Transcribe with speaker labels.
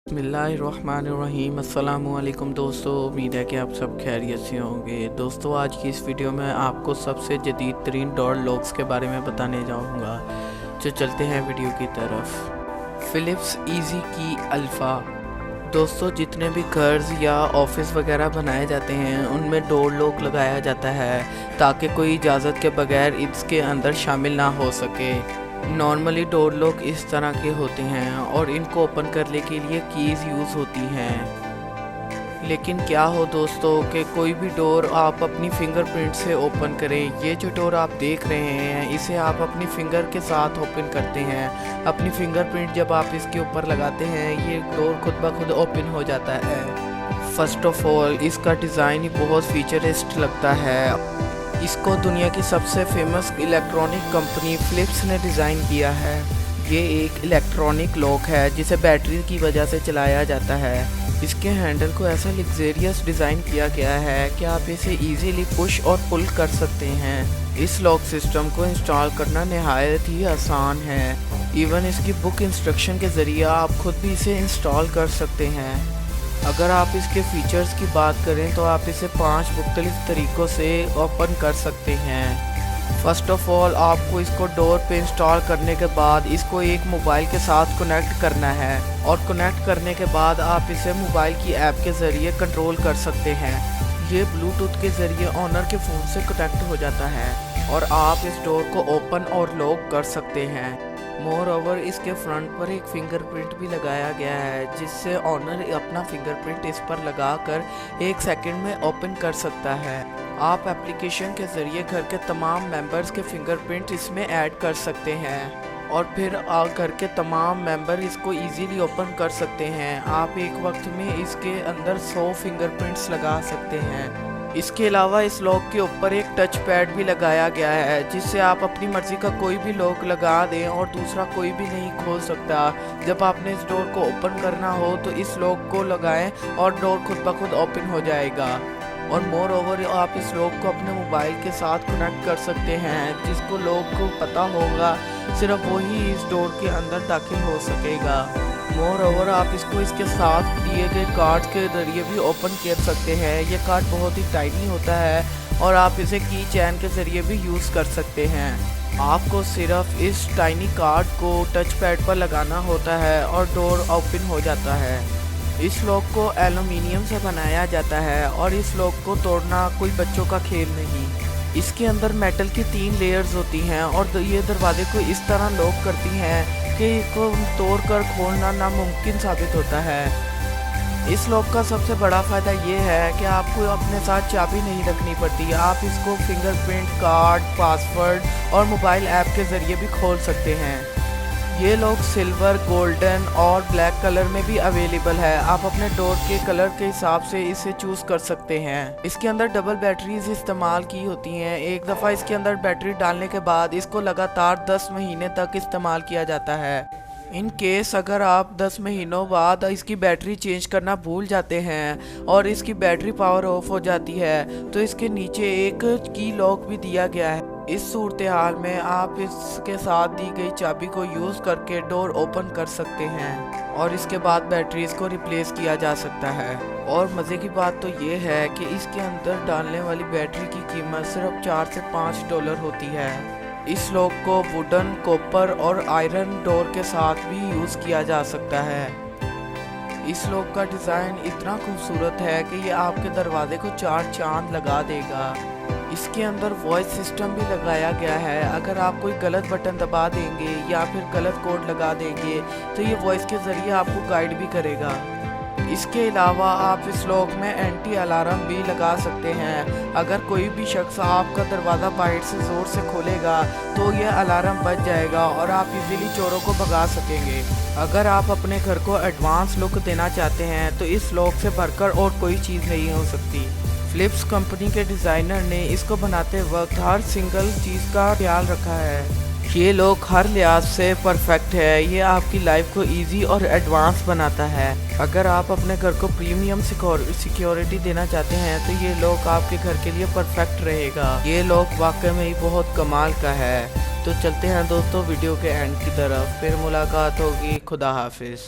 Speaker 1: बिस्मिल्लाहिर्रहमानिर्रहीम। अस्सलामुअलैकुम दोस्तों, उम्मीद है कि आप सब खैरियत से होंगे। दोस्तों, आज की इस वीडियो में आपको सबसे जदीद तरीन डोर लॉक्स के बारे में बताने जाऊंगा। तो चलते हैं वीडियो की तरफ। फ़िलिप्स इजी की अल्फ़ा। दोस्तों, जितने भी घर्स या ऑफिस वगैरह बनाए जाते हैं उनमें डोर लॉक लगाया जाता है ताकि कोई इजाज़त के बगैर इसके अंदर शामिल ना हो सके। नॉर्मली डोर लॉक इस तरह के होते हैं और इनको ओपन करने के लिए कीज़ यूज़ होती हैं। लेकिन क्या हो दोस्तों कि कोई भी डोर आप अपनी फिंगरप्रिंट से ओपन करें। ये जो डोर आप देख रहे हैं इसे आप अपनी फिंगर के साथ ओपन करते हैं। अपनी फिंगरप्रिंट जब आप इसके ऊपर लगाते हैं ये डोर खुद ब खुद ओपन हो जाता है। फर्स्ट ऑफ ऑल इसका डिज़ाइन ही बहुत फीचरिस्ट लगता है। इसको दुनिया की सबसे फेमस इलेक्ट्रॉनिक कंपनी फ़िलिप्स ने डिज़ाइन किया है। ये एक इलेक्ट्रॉनिक लॉक है जिसे बैटरी की वजह से चलाया जाता है। इसके हैंडल को ऐसा लग्जेरियस डिज़ाइन किया गया है कि आप इसे इजीली पुश और पुल कर सकते हैं। इस लॉक सिस्टम को इंस्टॉल करना नहायत ही आसान है। इवन इसकी बुक इंस्ट्रक्शन के ज़रिए आप खुद भी इसे इंस्टॉल कर सकते हैं। अगर आप इसके फीचर्स की बात करें तो आप इसे 5 मुख्तलिफ तरीक़ों से ओपन कर सकते हैं। फ़र्स्ट ऑफ़ ऑल आपको इसको डोर पे इंस्टॉल करने के बाद इसको एक मोबाइल के साथ कनेक्ट करना है और कनेक्ट करने के बाद आप इसे मोबाइल की ऐप के ज़रिए कंट्रोल कर सकते हैं। ये ब्लूटूथ के ज़रिए ऑनर के फ़ोन से कनेक्ट हो जाता है और आप इस डोर को ओपन और लॉक कर सकते हैं। मोर ओवर इसके फ्रंट पर एक फिंगरप्रिंट भी लगाया गया है जिससे ऑनर अपना फिंगरप्रिंट इस पर लगाकर 1 सेकंड में ओपन कर सकता है। आप एप्लीकेशन के ज़रिए घर के तमाम मेंबर्स के फिंगरप्रिंट इसमें ऐड कर सकते हैं और फिर घर के तमाम मेंबर इसको इजीली ओपन कर सकते हैं। आप एक वक्त में इसके अंदर 100 फिंगरप्रिंट्स लगा सकते हैं। इसके अलावा इस लॉक के ऊपर एक टच पैड भी लगाया गया है जिससे आप अपनी मर्ज़ी का कोई भी लॉक लगा दें और दूसरा कोई भी नहीं खोल सकता। जब आपने इस डोर को ओपन करना हो तो इस लॉक को लगाएं और डोर खुद ब खुद ओपन हो जाएगा। और मोर ओवर आप इस लॉक को अपने मोबाइल के साथ कनेक्ट कर सकते हैं। जिसको लॉक को पता होगा सिर्फ वही इस डोर के अंदर दाखिल हो सकेगा। मोर ओवर आप इसको इसके साथ दिए गए कार्ड के ज़रिए भी ओपन कर सकते हैं। ये कार्ड बहुत ही टाइनी होता है और आप इसे की चैन के ज़रिए भी यूज़ कर सकते हैं। आपको सिर्फ इस टाइनी कार्ड को टच पैड पर लगाना होता है और डोर ओपन हो जाता है। इस लॉक को एल्युमिनियम से बनाया जाता है और इस लॉक को तोड़ना कोई बच्चों का खेल नहीं। इसके अंदर मेटल की 3 लेयर्स होती हैं और ये दरवाजे को इस तरह लॉक करती हैं कि इसको तोड़कर खोलना नामुमकिन साबित होता है। इस लॉक का सबसे बड़ा फ़ायदा ये है कि आपको अपने साथ चाबी नहीं रखनी पड़ती। आप इसको फिंगरप्रिंट, कार्ड, पासवर्ड और मोबाइल ऐप के ज़रिए भी खोल सकते हैं। ये लॉक सिल्वर, गोल्डन और ब्लैक कलर में भी अवेलेबल है। आप अपने डोर के कलर के हिसाब से इसे चूज़ कर सकते हैं। इसके अंदर डबल बैटरीज इस्तेमाल की होती हैं। एक दफ़ा इसके अंदर बैटरी डालने के बाद इसको लगातार 10 महीने तक इस्तेमाल किया जाता है। इन केस अगर आप 10 महीनों बाद इसकी बैटरी चेंज करना भूल जाते हैं और इसकी बैटरी पावर ऑफ हो जाती है तो इसके नीचे एक की लॉक भी दिया गया है। इस सूरत हाल में आप इसके साथ दी गई चाबी को यूज़ करके डोर ओपन कर सकते हैं और इसके बाद बैटरीज को रिप्लेस किया जा सकता है। और मज़े की बात तो ये है कि इसके अंदर डालने वाली बैटरी की कीमत सिर्फ $4 से $5 होती है। इस लॉक को वुडन, कॉपर और आयरन डोर के साथ भी यूज़ किया जा सकता है। इस लॉक का डिज़ाइन इतना खूबसूरत है कि ये आपके दरवाजे को 4 चांद लगा देगा। इसके अंदर वॉइस सिस्टम भी लगाया गया है। अगर आप कोई गलत बटन दबा देंगे या फिर गलत कोड लगा देंगे तो ये वॉइस के ज़रिए आपको गाइड भी करेगा। इसके अलावा आप इस लॉक में एंटी अलार्म भी लगा सकते हैं। अगर कोई भी शख्स आपका दरवाज़ा बाहर से ज़ोर से खोलेगा तो ये अलार्म बज जाएगा और आप इजीली चोरों को भगा सकेंगे। अगर आप अपने घर को एडवांस लुक देना चाहते हैं तो इस लॉक से भरकर और कोई चीज़ नहीं हो सकती। फ़िलिप्स कंपनी के डिज़ाइनर ने इसको बनाते वक्त हर सिंगल चीज़ का ख्याल रखा है। ये लॉक हर लिहाज से परफेक्ट है। ये आपकी लाइफ को इजी और एडवांस बनाता है। अगर आप अपने घर को प्रीमियम सिक्योरिटी देना चाहते हैं तो ये लॉक आपके घर के लिए परफेक्ट रहेगा। ये लॉक वाकई में ही बहुत कमाल का है। तो चलते हैं दोस्तों वीडियो के एंड की तरफ, फिर मुलाकात होगी। खुदा हाफिज़।